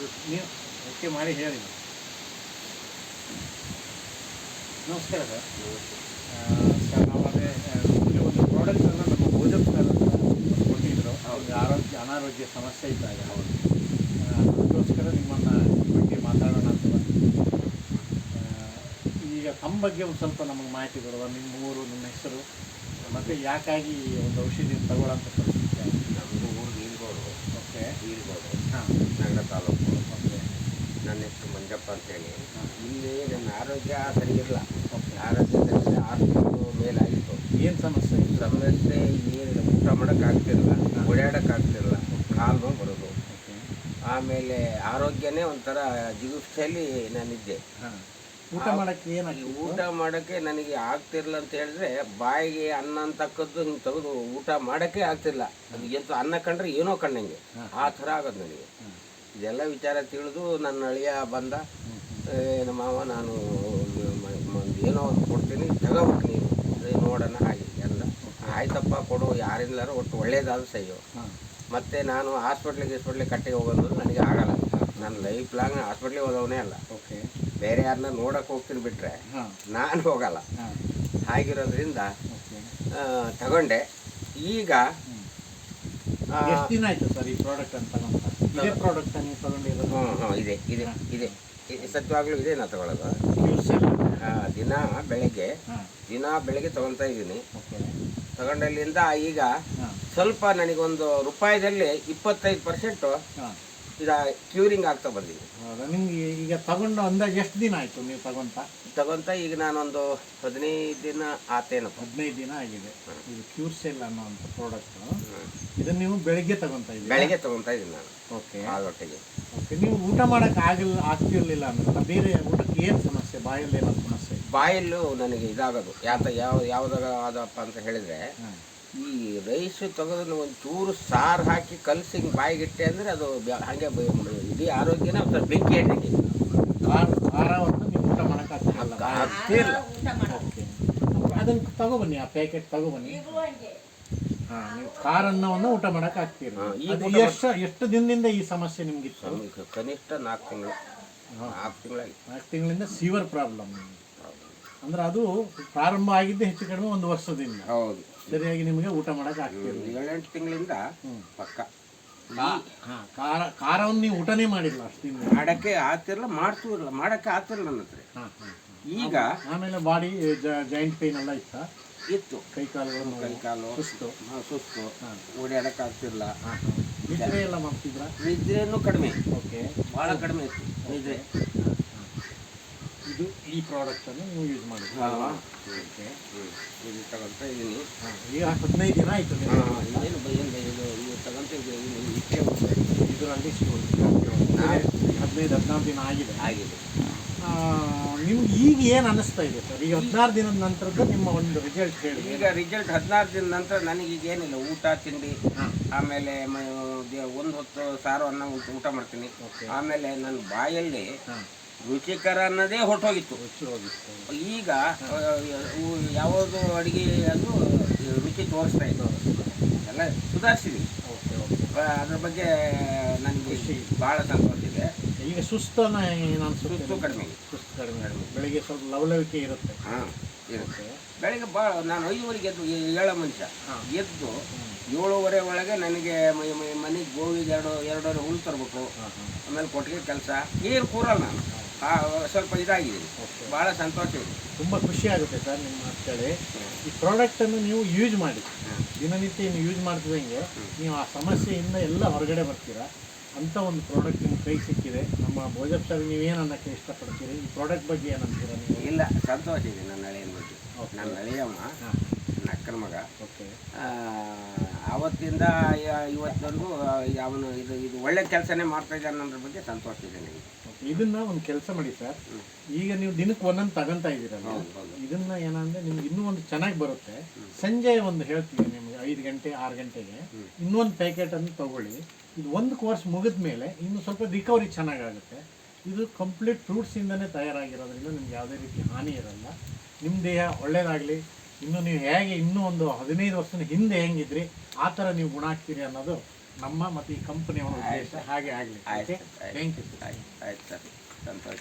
ನೀವು ಓಕೆ ಮಾಡಿ ಹೇಳಿ. ನಮಸ್ಕಾರ ಸರ್. ಸರ್ ನಾವು ಅದೇ ಒಂದು ಪ್ರಾಡಕ್ಟನ್ನು ನಮ್ಮ ಭೋಜಪ್ ಸರ್ ಅಂತ ಕೊಟ್ಟಿದ್ದರು. ಅವ್ರಿಗೆ ಅನಾರೋಗ್ಯ ಸಮಸ್ಯೆ ಇದ್ದಾಗ ಅದಕ್ಕೋಸ್ಕರ ನಿಮ್ಮನ್ನು ಬಗ್ಗೆ ಮಾತಾಡೋಣ ಅಂತ ಬಂದಿದ್ದೆ. ಈಗ ತಮ್ಮ ಬಗ್ಗೆ ಒಂದು ಸ್ವಲ್ಪ ನಮಗೆ ಮಾಹಿತಿ ಕೊಡುವ, ನಿಮ್ಮ ಊರು, ನಿಮ್ಮ ಹೆಸರು, ಮತ್ತು ಯಾಕಾಗಿ ಒಂದು ಔಷಧಿ ತಗೊಳ್ಳೋಂಥ ಪರಿಸ್ಥಿತಿ ಆಗಿದೆ. ನಮ್ಮದು ಊರು ನೀಲಗೋಡು. ಓಕೆ. ನೀಲಗೋಡು, ಹಾಂ, ನಗರ ತಾಲೂಕು. ಓಕೆ. ನನ್ನ ಹೆಸರು ಮಂಜಪ್ಪ ಅಂತೇಳಿ. ಇಲ್ಲಿ ನನ್ನ ಆರೋಗ್ಯ ಸರಿಯಿರಲ್ಲ. ಆರೋಗ್ಯ ಸರಿ 6 ತಿಂಗಳು ಮೇಲಾಗಿತ್ತು. ಏನು ಸಮಸ್ಯೆ? ಸಮಸ್ಯೆ ಏನಿಲ್ಲ, ಊಟ ಮಾಡೋಕ್ಕಾಗ್ತಿರಲ್ಲ, ಓಡಾಡೋಕ್ಕಾಗ್ತಿರಲ್ಲ, ಕಾಲು ನೋವು ಬರೋದು. ಆಮೇಲೆ ಆರೋಗ್ಯನೇ ಒಂಥರ ಜಿಗುಪ್ಸೆಯಲ್ಲಿ ನಾನಿದ್ದೆ. ಹಾಂ. ಊಟ ಮಾಡೋಕ್ಕೆ ಏನಾಗಿ? ಊಟ ಮಾಡೋಕ್ಕೆ ನನಗೆ ಆಗ್ತಿರಲ್ಲ ಅಂತ ಹೇಳಿದ್ರೆ ಬಾಯಿಗೆ ಅನ್ನ ಅಂತಕ್ಕದ್ದು ಹಿಂಗೆ ತೆಗೆದು ಊಟ ಮಾಡೋಕ್ಕೆ ಆಗ್ತಿರಲ್ಲ. ಅದು ಎಂತ ಅನ್ನ ಕಂಡ್ರೆ ಏನೋ ಕಣ್ಣಂಗೆ ಆ ಥರ ಆಗೋದು ನನಗೆ. ಇದೆಲ್ಲ ವಿಚಾರ ತಿಳಿದು ನನ್ನ ಅಳಿಯ ಬಂದ, ನಮ್ಮ ಮಾವ ನಾನು ಏನೋ ಒಂದು ಕೊಡ್ತೀನಿ, ತಗೋಬೇಕು ನೀನು, ನೋಡೋಣ ಹಾಗೆ ಎಲ್ಲ. ಆಯ್ತಪ್ಪ ಕೊಡು, ಯಾರಿಂದಲಾರು ಒಟ್ಟು ಒಳ್ಳೇದಾದ್ರು ಸಹಿಯೋ. ಮತ್ತು ನಾನು ಹಾಸ್ಪಿಟ್ಲಿಗೆ ಕಟ್ಟಿಗೆ ಹೋಗೋದು ನನಗೆ ಆಗಲ್ಲ. ನಾನು ಲೈಫ್ ಲಾಂಗ್ ಹಾಸ್ಪಿಟ್ಲಿಗೆ ಹೋದವನೇ ಅಲ್ಲ. ಓಕೆ. ಬೇರೆ ಯಾರನ್ನ ನೋಡೋಕೆ ಹೋಗ್ತೀನಿ ಬಿಟ್ಟರೆ ನಾನು ಹೋಗಲ್ಲ. ಹಾಗಿರೋದ್ರಿಂದ ತಗೊಂಡೆ. ಈಗ ಎಷ್ಟು ದಿನ ಆಯಿತು ಸರ್ ಈ ಪ್ರಾಡಕ್ಟ್ ಅಂತ ತಗೊಂಡು? ಇದೇ ಪ್ರಾಡಕ್ಟ್ ನೀವು ತಗೊಂಡಿರೋದು? ಇದೆ ಇದೆ ಇದೆ ಸತ್ಯವಾಗ್ಲೂ ಇದೆ. ನಾನು ತಗೊಳ್ಳೋದು ದಿನ ಬೆಳಗ್ಗೆ ತಗೊಳ್ತಾ ಇದ್ದೀನಿ. ತಗೊಂಡಲ್ಲಿಂದ ಈಗ ಸ್ವಲ್ಪ ನನಗೊಂದು ರೂಪಾಯಿದಲ್ಲಿ 25% ಇದು ಕ್ಯೂರಿಂಗ್ ಆಗ್ತಾ ಬಂದಿದೆ. ಹೌದಾ? ನಿಮ್ಗೆ ಈಗ ತಗೊಂಡು ಅಂದಾಜು ಎಷ್ಟು ದಿನ ಆಯಿತು ನೀವು ತಗೊಂತ? ಈಗ ನಾನೊಂದು 15 ದಿನ ಆತೇನಪ್ಪ. 15 ದಿನ ಆಗಿದೆ. ಇದು ಕ್ಯೂರ್ಸೆಲ್ ಅನ್ನೋಂಥ ಪ್ರಾಡಕ್ಟ್. ಇದನ್ನು ನೀವು ಬೆಳಿಗ್ಗೆ ತಗೊತಾ ಇದ್ದೀವಿ? ಬೆಳಗ್ಗೆ ತಗೊತಾ ಇದ್ದೀನಿ ನಾನು. ಓಕೆ. ಹಾಲೊಟ್ಟಿಗೆ. ಓಕೆ. ನೀವು ಊಟ ಮಾಡೋಕ್ಕೆ ಆಗ್ತಿರ್ಲಿಲ್ಲ ಅಂದ್ರೆ ಬೇರೆ ಊಟಕ್ಕೆ ಏನು ಸಮಸ್ಯೆ? ಬಾಯಲ್ಲಿ ಏನೋ ಸಮಸ್ಯೆ? ಬಾಯಲ್ಲೂ ನನಗೆ ಇದಾಗೋದು ಯಾವುದಾಗ ಆದಪ್ಪ ಅಂತ ಹೇಳಿದರೆ, ಈ ರೈಸ್ ತೆಗೆದು ಒಂಚೂರು ಸಾರು ಹಾಕಿ ಕಲಸಿ ಹಿಂಗೆ ಬಾಯಿಗಿಟ್ಟೆ ಅಂದರೆ ಅದು ಹಾಗೆ ಇಡೀ ಆರೋಗ್ಯನೇ ಒಂಥರ ಬೆಂಕಿ ಇಟ್ಟಿಗೆ. ಖಾರವನ್ನು ನೀವು ಊಟ ಮಾಡೋಕ್ಕಾಗ್ತಿರಲ್ಲ? ಆಗ್ತಿರಲ್ಲ. ಓಕೆ. ಅದನ್ನು ತಗೊಬನ್ನಿ, ಆ ಪ್ಯಾಕೆಟ್ ತಗೊಬನ್ನಿ. ಹಾಂ, ನೀವು ಖಾರನ್ನವನ್ನು ಊಟ ಮಾಡೋಕ್ಕಾಗ್ತಿರಲ್ಲ. ಎಷ್ಟು ದಿನದಿಂದ ಈ ಸಮಸ್ಯೆ ನಿಮಗಿತ್ತು? ಕನಿಷ್ಠ 4 ತಿಂಗಳು. 4 ತಿಂಗಳಿಂದ ಸಿವಿಯರ್ ಪ್ರಾಬ್ಲಮ್. ಅಂದ್ರೆ ಅದು ಪ್ರಾರಂಭ ಆಗಿದ್ದೆ ಹೆಚ್ಚು ಕಡಿಮೆ 1 ವರ್ಷದಿಂದ. ಹೌದು. ಸರಿಯಾಗಿ ನಿಮಗೆ ಊಟ ಮಾಡೋಕೆ ಆಗ್ತಿರಲಿಲ್ಲ. 7-8 ತಿಂಗಳಿಂದ ಪಕ್ಕ. ಖಾರವನ್ನು ನೀವು ಊಟನೇ ಮಾಡಿಲ್ಲ ಅಷ್ಟಿಂದ? ಮಾಡೋಕ್ಕೆ ಆಗ್ತಿರಲ್ಲ, ಮಾಡ್ತಿರಲ್ಲ, ಮಾಡೋಕ್ಕೆ ಆಗ್ತಿರಲ್ಲ ನನ್ನ ಹತ್ರ. ಈಗ ಆಮೇಲೆ ಬಾಡಿ ಜಾಯಿಂಟ್ ಪೇನ್ ಎಲ್ಲ ಇತ್ತು. ಕೈಕಾಲು ಸುಸ್ತು ಓಡಾಡಕ್ಕೆ ಆಗ್ತಿರಲ್ಲ. ನಿದ್ರೆ ಎಲ್ಲ ಮಾಡ್ತಿದ್ರ? ನಿದ್ರೆನೂ ಕಡಿಮೆ. ಓಕೆ. ಭಾಳ ಕಡಿಮೆ ಇತ್ತು ನಿದ್ರೆ. ಇದು ಈ ಪ್ರಾಡಕ್ಟನ್ನು ನೀವು ಯೂಸ್ ಮಾಡಿದ್ರಿ? ಓಕೆ. ಇದು ತಗೊಳ್ತಾ ಇದ್ದೀನಿ. ಈಗ 15 ದಿನ ಆಯಿತು. ಇದು ತಗೊಳ್ತಾ ಇದ್ದೀನಿ. ಇದರಲ್ಲಿ 15-16 ದಿನ ಆಗಿದೆ. ನಿಮ್ಗೆ ಈಗ ಏನು ಅನ್ನಿಸ್ತಾ ಇದೆ ಸರ್? ಈಗ 16 ದಿನದ ನಂತರದ್ದು ನಿಮ್ಮ ಒಂದು ರಿಸಲ್ಟ್ ಹೇಳಿ. ಈಗ ರಿಸಲ್ಟ್ 16 ದಿನದ ನಂತರ ನನಗೀಗ ಏನಿಲ್ಲ, ಊಟ ತಿಂಡಿ, ಆಮೇಲೆ 1 ಹೊತ್ತು ಸಾರು ಅನ್ನ ಊಟ ಮಾಡ್ತೀನಿ. ಆಮೇಲೆ ನನ್ನ ಬಾಯಲ್ಲಿ ರುಚಿಕರ ಅನ್ನೋದೇ ಹೊರಟೋಗಿತ್ತು. ಈಗ ಯಾವುದು ಅಡುಗೆ ಅದು ರುಚಿ ತೋರಿಸ್ತಾ ಇತ್ತು. ಎಲ್ಲ ಸುಧಾರಿಸಿದ್ವಿ. ಅದ್ರ ಬಗ್ಗೆ ನನಗೆ ಭಾಳ ಸಂತೋಷ ಇದೆ. ಈಗ ಸುಸ್ತನ ಸುಸ್ತು ಕಡಿಮೆ. ಬೆಳಿಗ್ಗೆ ಸ್ವಲ್ಪ ಲವಲವಿಕೆ ಇರುತ್ತೆ. ಇರುತ್ತೆ. ಬೆಳಿಗ್ಗೆ ಭಾಳ ನಾನು 5:30 ಎದ್ದು ಏಳೋ ಮನುಷ್ಯ. ಎದ್ದು 7:30 ಒಳಗೆ ನನಗೆ ಮನೆಗೆ ಗೋವಿಗೆ 2 ಹುಲ್ಲು ತರಬೇಕು. ಆಮೇಲೆ ಕೊಟ್ಟಿಗೆ ಕೆಲಸ ಏನು ಕೂರಲ್ಲ ನಾನು. ಸ್ವಲ್ಪ ಇದಾಗಿದ್ದೀನಿ. ಭಾಳ ಸಂತೋಷ ಇದೆ. ತುಂಬ ಖುಷಿ ಆಗುತ್ತೆ ಸರ್ ನಿಮ್ಮ ಅಂತೇಳಿ. ಈ ಪ್ರಾಡಕ್ಟನ್ನು ನೀವು ಯೂಸ್ ಮಾಡಿ, ದಿನನಿತ್ಯ ನೀವು ಯೂಸ್ ಮಾಡ್ತಿದ್ದಂಗೆ ನೀವು ಆ ಸಮಸ್ಯೆಯಿಂದ ಎಲ್ಲ ಹೊರಗಡೆ ಬರ್ತೀರಾ ಅಂಥ ಒಂದು ಪ್ರಾಡಕ್ಟ್ ನಿಮ್ಮ ಕೈ ಸಿಕ್ಕಿದೆ. ನಮ್ಮ ಭೋಜಪ್ ಸರ್ ನೀವೇನು ಅನ್ನೋಕ್ಕೆ ಇಷ್ಟಪಡ್ತೀರಿ? ಈ ಪ್ರಾಡಕ್ಟ್ ಬಗ್ಗೆ ಏನಂತೀರಾ ನೀವು? ಇಲ್ಲ, ಸಂತೋಷ ಇದೆ ನನ್ನ ಹಳೆಯನ ಬಗ್ಗೆ. ನನ್ನ ಹಳೆಯಮ್ಮ ನನ್ನ ಅಕ್ಕನ ಮಗ. ಓಕೆ. ಆವತ್ತಿಂದ ಇವತ್ತವರೆಗೂ ಅವನು ಇದು ಒಳ್ಳೆ ಕೆಲಸನೇ ಮಾಡ್ತಾ ಇದ್ದಾನೆ ಅನ್ನೋದ್ರ ಬಗ್ಗೆ ಸಂತೋಷ ಇದೆ ನನಗೆ. ಇದನ್ನ ಒಂದು ಕೆಲಸ ಮಾಡಿ ಸರ್. ಈಗ ನೀವು ದಿನಕ್ಕೆ ಒಂದೊಂದು ತಗೊಂತಾ ಇದ್ದೀರಲ್ಲ, ಇದನ್ನ ಏನಂದ್ರೆ ನಿಮ್ಗೆ ಇನ್ನೂ ಒಂದು ಚೆನ್ನಾಗಿ ಬರುತ್ತೆ. ಸಂಜೆ ಒಂದು ಹೇಳ್ತೀವಿ ನಿಮ್ಗೆ 5 ಗಂಟೆ 6 ಗಂಟೆಗೆ ಇನ್ನೊಂದು ಪ್ಯಾಕೆಟನ್ನು ತಗೊಳ್ಳಿ. ಇದು 1 ಕೋರ್ಸ್ ಮುಗಿದ ಮೇಲೆ ಇನ್ನು ಸ್ವಲ್ಪ ರಿಕವರಿ ಚೆನ್ನಾಗಾಗುತ್ತೆ. ಇದು ಕಂಪ್ಲೀಟ್ ಫ್ರೂಟ್ಸಿಂದನೇ ತಯಾರಾಗಿರೋದ್ರಿಂದ ನಿಮ್ಗೆ ಯಾವುದೇ ರೀತಿ ಹಾನಿ ಇರಲ್ಲ. ನಿಮ್ಮ ದೇಹ ಒಳ್ಳೇದಾಗಲಿ. ಇನ್ನು ನೀವು ಹೇಗೆ ಇನ್ನೂ ಒಂದು 15 ವರ್ಷದ ಹಿಂದೆ ಹೆಂಗಿದ್ರಿ ಆ ಥರ ನೀವು ಗುಣ ಆಗ್ತೀರಿ ಅನ್ನೋದು ನಮ್ಮ ಮತ್ತು ಈ ಕಂಪನಿಯ ಒಂದು ಉದ್ದೇಶ ಹಾಗೆ ಆಗಲಿ. ಆಯ್ತು ಥ್ಯಾಂಕ್ ಯು. ಆಯ್ತು ಸರ್, ಸಂತೋಷ.